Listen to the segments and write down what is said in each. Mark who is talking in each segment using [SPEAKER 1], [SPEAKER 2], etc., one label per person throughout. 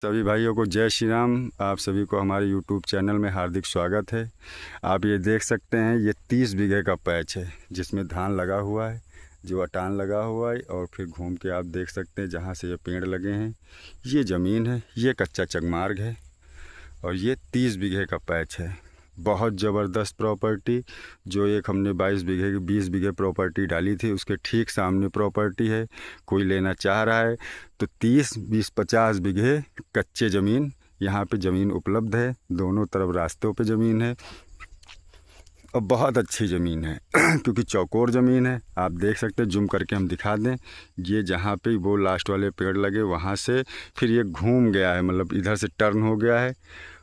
[SPEAKER 1] सभी भाइयों को जय श्री राम। आप सभी को हमारे YouTube चैनल में हार्दिक स्वागत है। आप ये देख सकते हैं, ये 30 बीघे का पैच है जिसमें धान लगा हुआ है, जो अटान लगा हुआ है। और फिर घूम के आप देख सकते हैं जहाँ से ये पेड़ लगे हैं, ये ज़मीन है, ये कच्चा चगमार्ग है और ये 30 बीघे का पैच है। बहुत ज़बरदस्त प्रॉपर्टी। जो एक हमने 22 बीघे की 20 बीघे प्रॉपर्टी डाली थी, उसके ठीक सामने प्रॉपर्टी है। कोई लेना चाह रहा है तो 30, 20, 50 बीघे कच्चे ज़मीन यहाँ पे ज़मीन उपलब्ध है। दोनों तरफ रास्तों पे ज़मीन है और बहुत अच्छी ज़मीन है क्योंकि चौकोर ज़मीन है। आप देख सकते हैं, जूम करके हम दिखा दें, ये जहाँ पे वो लास्ट वाले पेड़ लगे वहाँ से फिर ये घूम गया है, मतलब इधर से टर्न हो गया है।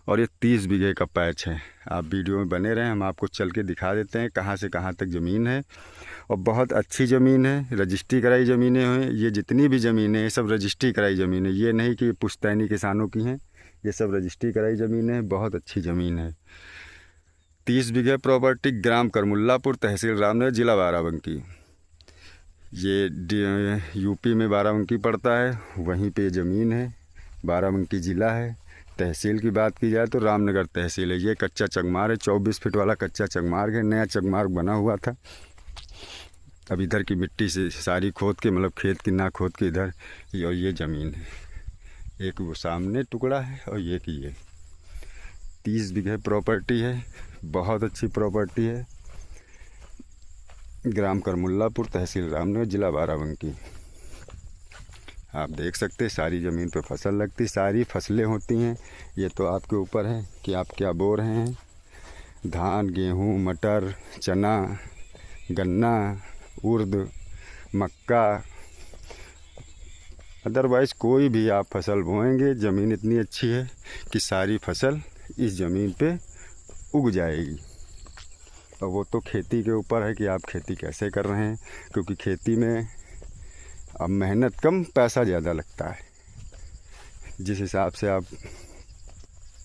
[SPEAKER 1] और ये 30 बीघे का पैच है। आप वीडियो में बने रहें, हम आपको चल के दिखा देते हैं कहाँ से कहाँ तक ज़मीन है। और बहुत अच्छी ज़मीन है, रजिस्ट्री कराई ज़मीनें हैं। ये जितनी भी ज़मीनें हैं सब रजिस्ट्री कराई ज़मीन है। ये नहीं कि पुश्तैनी किसानों की हैं, ये सब रजिस्ट्री कराई ज़मीनें हैं। बहुत अच्छी ज़मीन है। 30 बीघे प्रॉपर्टी, ग्राम करमुल्लापुर, तहसील रामनगर, ज़िला बाराबंकी। ये यूपी में बाराबंकी पड़ता है, वहीं पे ज़मीन है। बाराबंकी ज़िला है। तहसील की बात की जाए तो रामनगर तहसील है। ये कच्चा चगमार्ग है, 24 फीट वाला कच्चा चगमार्ग है। नया चगमार्ग बना हुआ था। अब इधर की मिट्टी से सारी खोद के, मतलब खेत की ना खोद के इधर, और ये ज़मीन है। एक वो सामने टुकड़ा है और ये की ये 30 बीघे प्रॉपर्टी है। बहुत अच्छी प्रॉपर्टी है। ग्राम करमुल्लापुर, तहसील रामनगर, ज़िला बाराबंकी। आप देख सकते हैं सारी ज़मीन पे फसल लगती, सारी फसलें होती हैं। ये तो आपके ऊपर है कि आप क्या बो रहे हैं। धान, गेहूँ, मटर, चना, गन्ना, उर्द, मक्का, अदरवाइज़ कोई भी आप फसल बोएंगे, ज़मीन इतनी अच्छी है कि सारी फसल इस ज़मीन पे उग जाएगी। और वो तो खेती के ऊपर है कि आप खेती कैसे कर रहे हैं, क्योंकि खेती में अब मेहनत कम, पैसा ज़्यादा लगता है। जिस हिसाब से आप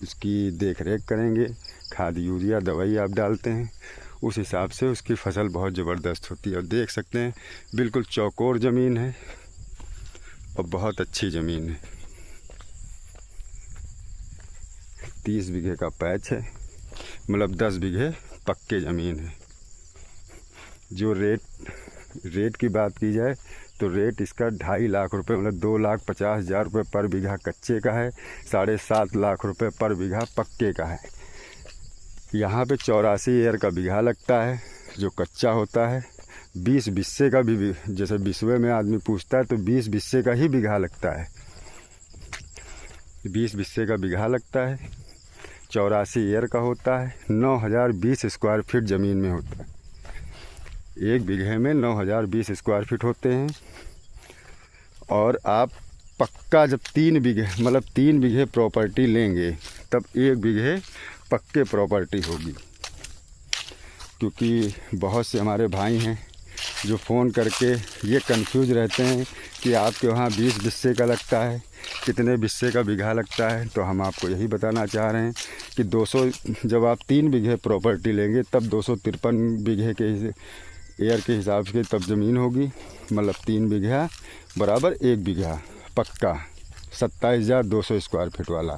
[SPEAKER 1] उसकी देख रेख करेंगे, खाद, यूरिया, दवाई आप डालते हैं, उस हिसाब से उसकी फसल बहुत ज़बरदस्त होती है। और देख सकते हैं बिल्कुल चौकोर ज़मीन है और बहुत अच्छी ज़मीन है। 30 बीघे का पैच है, मतलब 10 बीघे पक्के ज़मीन है। जो रेट की बात की जाए तो रेट इसका 2.5 लाख रुपए, मतलब 2,50,000 रुपये पर बीघा कच्चे का है। 7.5 लाख रुपए पर बीघा पक्के का है। यहाँ पे 84 एयर का बीघा लगता है जो कच्चा होता है। 20 बिस्से का भी, जैसे बिस्वे में आदमी पूछता है तो 20 बिस्से का ही बीघा लगता है। 20 बिस्से का बीघा लगता है। 84 एयर का होता है। 9,020 स्क्वायर फीट ज़मीन में होता है। एक बीघे में 9,020 स्क्वायर फीट होते हैं। और आप पक्का जब 3 बीघे, मतलब 3 बीघे प्रॉपर्टी लेंगे तब 1 बीघे पक्के प्रॉपर्टी होगी। क्योंकि बहुत से हमारे भाई हैं जो फ़ोन करके ये कंफ्यूज रहते हैं कि आपके वहाँ 20 बिस्से का लगता है, कितने बिस्से का बीघा लगता है। तो हम आपको यही बताना चाह रहे हैं कि 200, जब आप 3 बीघे प्रॉपर्टी लेंगे तब 253 बीघे के एयर के हिसाब से तब ज़मीन होगी। मतलब 3 बीघा बराबर 1 बीघा पक्का, 27,200 स्क्वायर फीट वाला।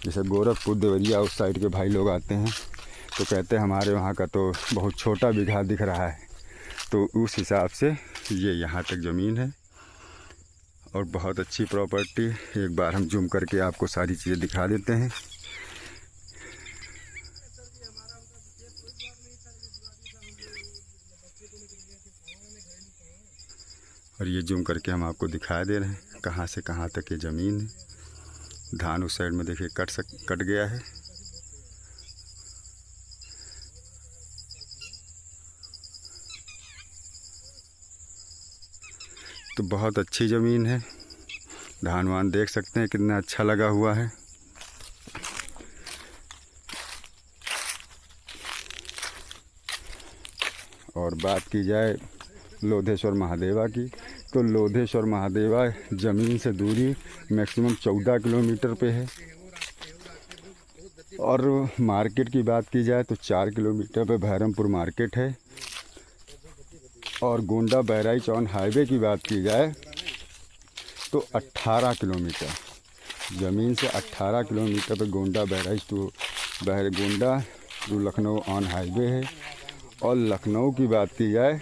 [SPEAKER 1] जैसे गोरखपुर, देवरिया उस साइड के भाई लोग आते हैं तो कहते हैं हमारे वहाँ का तो बहुत छोटा बीघा दिख रहा है। तो उस हिसाब से ये यहाँ तक ज़मीन है और बहुत अच्छी प्रॉपर्टी। एक बार हम जूम करके आपको सारी चीज़ें दिखा देते हैं। और ये जूम करके हम आपको दिखा दे रहे हैं कहाँ से कहाँ तक ये ज़मीन है। धान उस साइड में देखिए कट गया है। तो बहुत अच्छी ज़मीन है। धान वान देख सकते हैं कितना अच्छा लगा हुआ है। और बात की जाए लोधेश्वर महादेवा की, तो लोधेश्वर महादेवा ज़मीन से दूरी मैक्सिमम 14 किलोमीटर पे है। और मार्केट की बात की जाए तो 4 किलोमीटर पे भैरमपुर मार्केट है। और गोंडा बहराइच ऑन हाईवे की बात की जाए तो 18 किलोमीटर। ज़मीन से 18 किलोमीटर पर Gonda Bahraich to Gonda to Lucknow on highway है। और लखनऊ की बात की जाए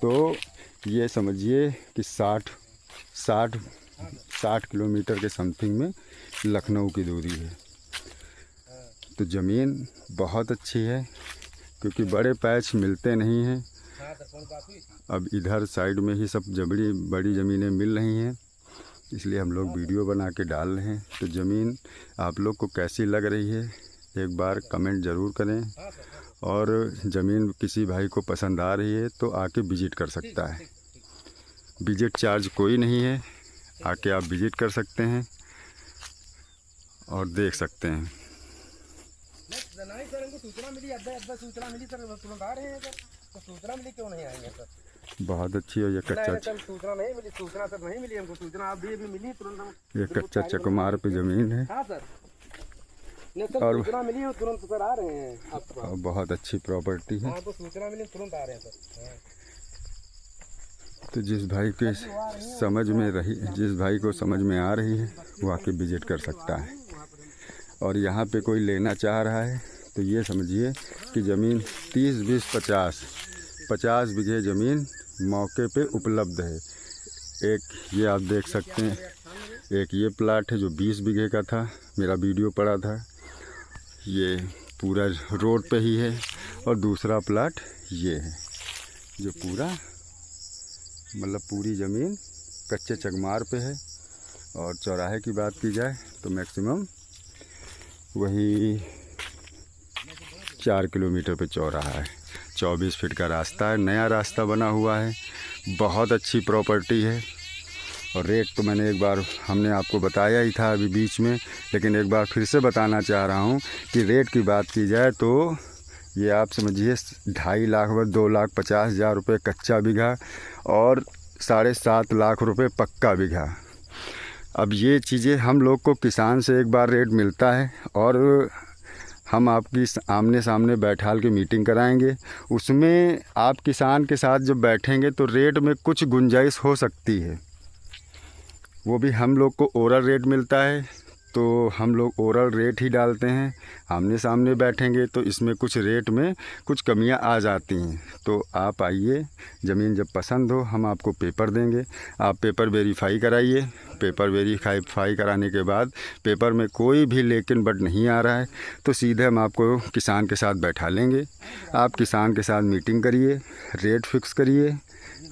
[SPEAKER 1] तो ये समझिए कि 60 किलोमीटर के समथिंग में लखनऊ की दूरी है। तो ज़मीन बहुत अच्छी है क्योंकि बड़े पैच मिलते नहीं हैं। अब इधर साइड में ही सब बड़ी ज़मीनें मिल रही हैं, इसलिए हम लोग वीडियो बना के डाल रहे हैं। तो ज़मीन आप लोग को कैसी लग रही है एक बार कमेंट ज़रूर करें। और ज़मीन किसी भाई को पसंद आ रही है तो आके विज़िट कर सकता है। विज़िट चार्ज कोई नहीं है, आके आप विज़िट कर सकते हैं और देख सकते हैं।
[SPEAKER 2] सूचना मिली सर, तुरंत आ रहे हैं सर। तो सूचना मिली क्यों नहीं आएंगे सर?
[SPEAKER 1] बहुत अच्छी है ये कच्चा।
[SPEAKER 2] सूचना नहीं मिली, सूचना सर नहीं मिली हमको। सूचना आप भी मिली तुरंत।
[SPEAKER 1] ये कच्चा चकमार पे ज़मीन है।
[SPEAKER 2] हाँ सर, नहीं सर,
[SPEAKER 1] और
[SPEAKER 2] सूचना मिली तुरंत सर आ रहे हैं आपके पास।
[SPEAKER 1] बहुत अच्छी प्रॉपर्टी है।
[SPEAKER 2] हाँ, तो सूचना मिली तुरंत आ रहे हैं सर।
[SPEAKER 1] तो जिस भाई को समझ में आ रही है वो आके विज़िट कर सकता है। और यहाँ पे कोई लेना चाह रहा है तो ये समझिए कि ज़मीन 30, 20, 50 बीघे ज़मीन मौके पे उपलब्ध है। एक ये आप देख सकते हैं, एक ये प्लाट है जो 20 बीघे का था, मेरा वीडियो पड़ा था, ये पूरा रोड पे ही है। और दूसरा प्लाट ये है जो पूरा मतलब पूरी ज़मीन कच्चे चकमार पे है। और चौराहे की बात की जाए तो मैक्सिमम वही 4 किलोमीटर पे चौराहा है। 24 फीट का रास्ता है, नया रास्ता बना हुआ है। बहुत अच्छी प्रॉपर्टी है। और रेट तो मैंने एक बार हमने आपको बताया ही था अभी बीच में, लेकिन एक बार फिर से बताना चाह रहा हूँ कि रेट की बात की जाए तो ये आप समझिए 2.5 लाख 2,50,000 रुपये कच्चा बीघा और 7.5 लाख रुपये पक्का बीघा। अब ये चीज़ें हम लोग को किसान से एक बार रेट मिलता है और हम आपकी आमने सामने बैठाल के मीटिंग कराएंगे। उसमें आप किसान के साथ जब बैठेंगे तो रेट में कुछ गुंजाइश हो सकती है। वो भी हम लोग को ओरल रेट मिलता है तो हम लोग ओरल रेट ही डालते हैं। आमने सामने बैठेंगे तो इसमें कुछ रेट में कुछ कमियां आ जाती हैं। तो आप आइए, ज़मीन जब पसंद हो हम आपको पेपर देंगे, आप पेपर वेरीफाई कराइए। पेपर वेरीफाई कराने के बाद पेपर में कोई भी लेकिन बट नहीं आ रहा है तो सीधे हम आपको किसान के साथ बैठा लेंगे। आप किसान के साथ मीटिंग करिए, रेट फिक्स करिए।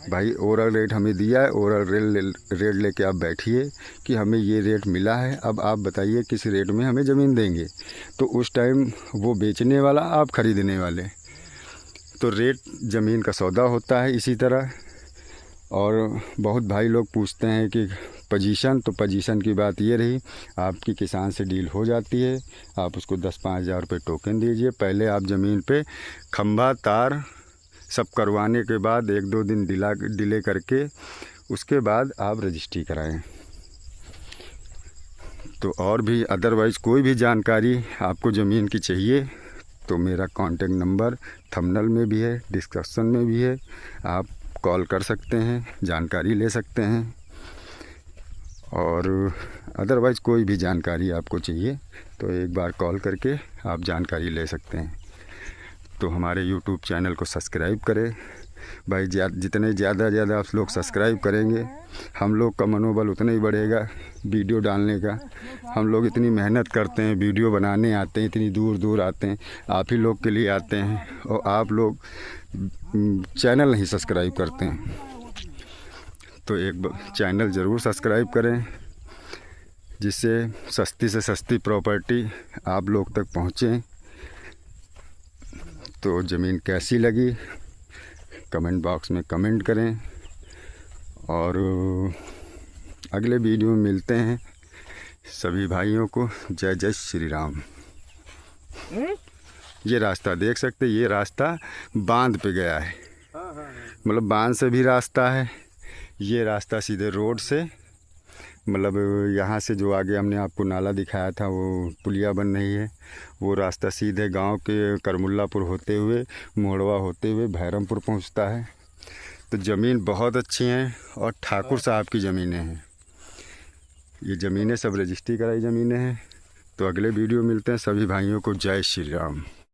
[SPEAKER 1] भाई ओरल रेट हमें दिया है, ओरल रेट लेके आप बैठिए कि हमें ये रेट मिला है, अब आप बताइए किस रेट में हमें ज़मीन देंगे। तो उस टाइम वो बेचने वाला, आप ख़रीदने वाले। तो रेट ज़मीन का सौदा होता है इसी तरह। और बहुत भाई लोग पूछते हैं कि पोजीशन, तो पोजीशन की बात ये रही, आपकी किसान से डील हो जाती है। आप उसको 10-5 हज़ार रुपये टोकन दीजिए। पहले आप ज़मीन पे खंभा तार सब करवाने के बाद 1-2 दिन डिले करके उसके बाद आप रजिस्ट्री कराएं। तो और भी अदरवाइज़ कोई भी जानकारी आपको ज़मीन की चाहिए तो मेरा कॉन्टेक्ट नंबर थंबनेल में भी है, डिस्क्रिप्शन में भी है, आप कॉल कर सकते हैं, जानकारी ले सकते हैं। और अदरवाइज़ कोई भी जानकारी आपको चाहिए तो एक बार कॉल करके आप जानकारी ले सकते हैं। तो हमारे YouTube चैनल को सब्सक्राइब करें भाई। जितने ज़्यादा आप लोग सब्सक्राइब करेंगे हम लोग का मनोबल उतना ही बढ़ेगा वीडियो डालने का। हम लोग इतनी मेहनत करते हैं, वीडियो बनाने आते हैं, इतनी दूर दूर आते हैं, आप ही लोग के लिए आते हैं और आप लोग चैनल नहीं सब्सक्राइब करते हैं। तो एक चैनल ज़रूर सब्सक्राइब करें जिससे सस्ती से सस्ती प्रॉपर्टी आप लोग तक पहुँचे। तो ज़मीन कैसी लगी कमेंट बॉक्स में कमेंट करें और अगले वीडियो में मिलते हैं। सभी भाइयों को जय जय श्री राम। ये रास्ता देख सकते, ये रास्ता बांध पे गया है, मतलब बांध से भी रास्ता है। ये रास्ता सीधे रोड से, मतलब यहाँ से जो आगे हमने आपको नाला दिखाया था वो पुलिया बन रही है, वो रास्ता सीधे गांव के करमुल्लापुर होते हुए, मोड़वा होते हुए भैरमपुर पहुँचता है। तो ज़मीन बहुत अच्छी हैं और ठाकुर साहब की ज़मीनें हैं। ये ज़मीनें सब रजिस्ट्री कराई ज़मीनें हैं। तो अगले वीडियो मिलते हैं। सभी भाइयों को जय श्री राम।